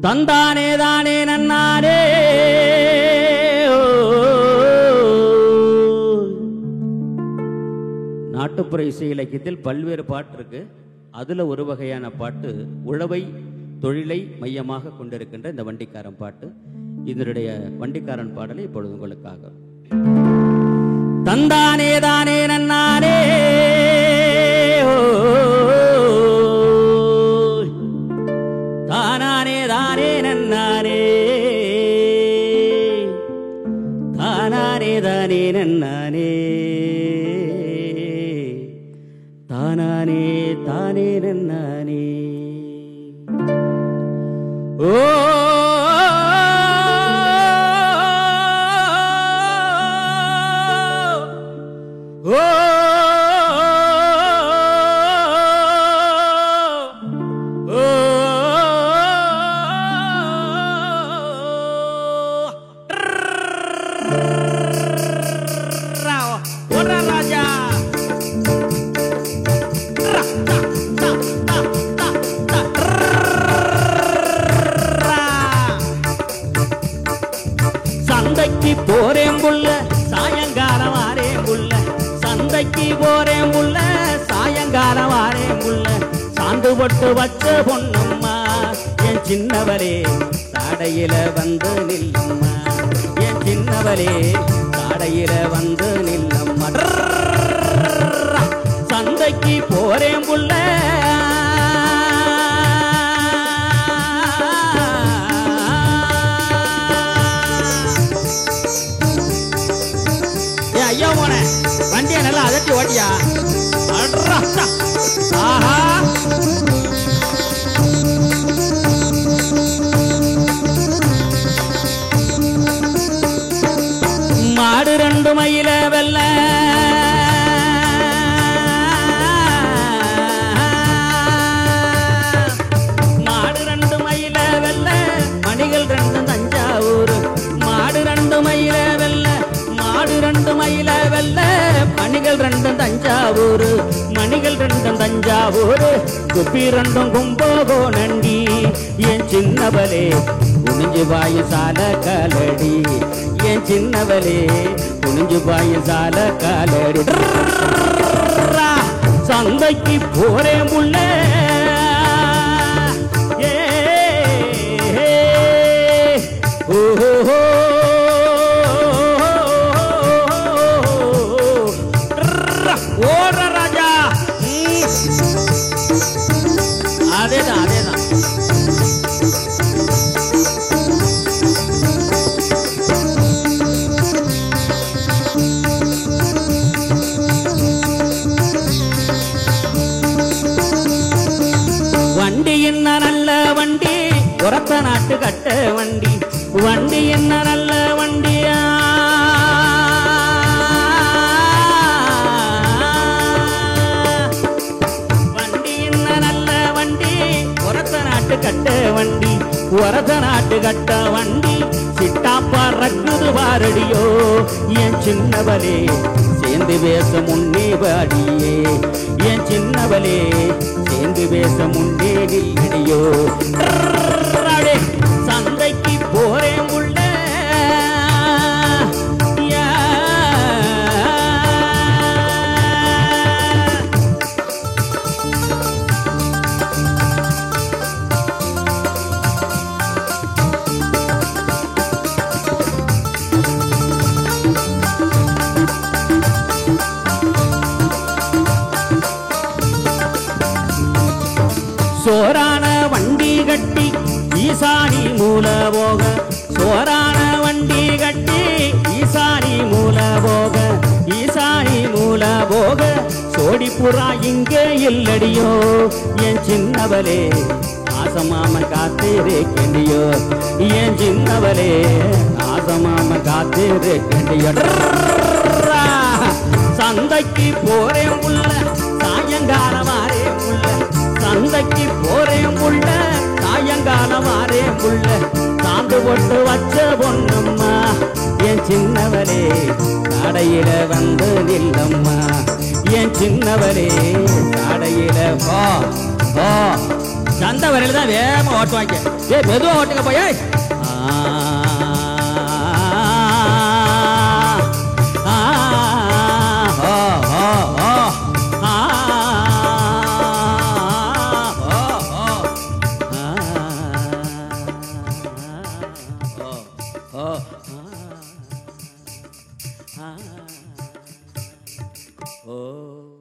தந்தானே தானே நன்னானே நாட்டுப்புற இசை இலக்கியத்தில் பல்வேறு பாட்டு இருக்கு. அதுல ஒரு வகையான பாட்டு உழவை தொழிலை மையமாக கொண்டிருக்கின்ற இந்த வண்டிக்காரன் பாட்டு. இதனுடைய வண்டிக்காரன் பாடலை இப்பொழுது உங்களுக்காக. தந்தானே தானே நன்னானே தானானே தானே நன்னானே தானானே தானே நன்னானே தானானே தானே நன்னானே. ஓ ஓ ராஜா சந்தைக்கு போறேன் புள்ள சாயங்காலம் வாரேன் புள்ள சந்தைக்கு போறேன் புள்ள சாயங்காலம் வாரேன் புள்ள சாந்து போட்டு வச்ச பொண்ணும்மா என் சின்னவரே சாடையில வந்து நில்லம்மா என் சின்னவரே சாடையில வந்து நில்லம்மா. சந்தைக்கு போறேன் புள்ள ஐயா போன வண்டியை நல்லா அதட்டி ஓட்டியா. ஆஹா மாடு ரெண்டு மயில வெல்ல மாடு ரெண்டு மயில வெல்ல மணிகள் ரெண்டு தஞ்சாவூர் மாடு ரெண்டு மயில வெல்ல மாடு ரெண்டு மயில வெல்ல மணிகள் ரெண்டும் தஞ்சாவூர் மணிகள் ரெண்டும் தஞ்சாவூர் குப்பி ரெண்டும் கும்போகோ நண்டி என் சின்னவளே குனிஞ்சு பாய சால காலடி என் சின்னவளே குனிஞ்சு பாய சால காலடி. சந்தைக்கு போறேன் புள்ள ஏ ஓஹோ ஓடுற ராஜா. அதேதான் அதேதான். வண்டி என்ன நல்ல வண்டி உரத்த நாட்டு கட்ட வண்டி வண்டி என்ன நல்ல வண்டியா வண்டி என்ன நல்ல வண்டி உரத்த நாட்டு கட்ட வண்டி உரத்த நாட்டு கட்ட வண்டி சிட்டாப்பா ரக்குது பாரடியோ என் சின்னவளே சேர்ந்து பேச முன்னே பாடியே என் சின்னவளே சேர்ந்து பேச முன்னே நில்லடியோ. சந்தைக்கு போறேன் உள்ள சோரான வண்டி கட்டி ஈசானி மூல போக சோரான வண்டி கட்டி ஈசானி மூல போக ஈசானி மூல போக சோடிப்புறா இங்கே இல்லடியோ என் சின்னவளே ஆசமாம காத்திருக்கின்றியோ என் சின்னவளே ஆசமாம காத்திருக்கின்றியோ. சந்தைக்கு போறேன் உள்ள சாயங்காலம் வாரேன் உள்ள சந்தைக்கு போறேன் புள்ள சாயங்காலம் வாரேன் புள்ள சாந்து போட்டு வச்ச பொண்ணும்மா என் சின்னவளே சாடையில வந்து நில்லம்மா என் சின்னவளே சாடையில வா வா சந்தை வரையில தான் வேகமா ஓட்டுவாங்க. ஏய் மெதுவா ஓட்டுங்க போய். Oh